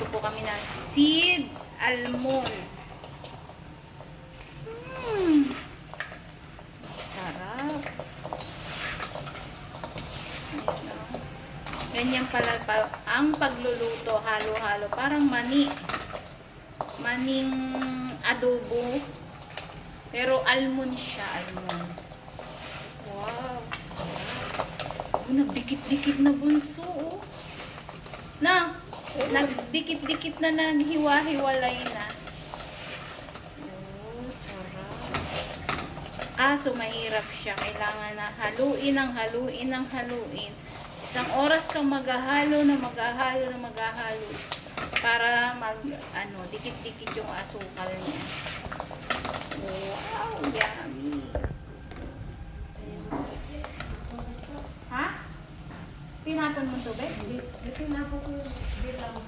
Magluluto po kami ng seed almond. Sarap. Ito. Ganyan pala ang pagluluto, halo-halo. Parang maning adobo. Pero almond siya, almond. Wow, sarap. Oh, nagdikit-dikit na bunso, oh. Na, nagdikit-dikit na, naghiwa-hiwalay na. Oh, sarap. Kaso mahirap siya. Kailangan na haluin ng haluin ng haluin. Isang oras kang maghahalo para dikit-dikit yung asukal niya. Wow, yummy. Ha? Pinaton mo tubig? Tinapon ko yung bilang.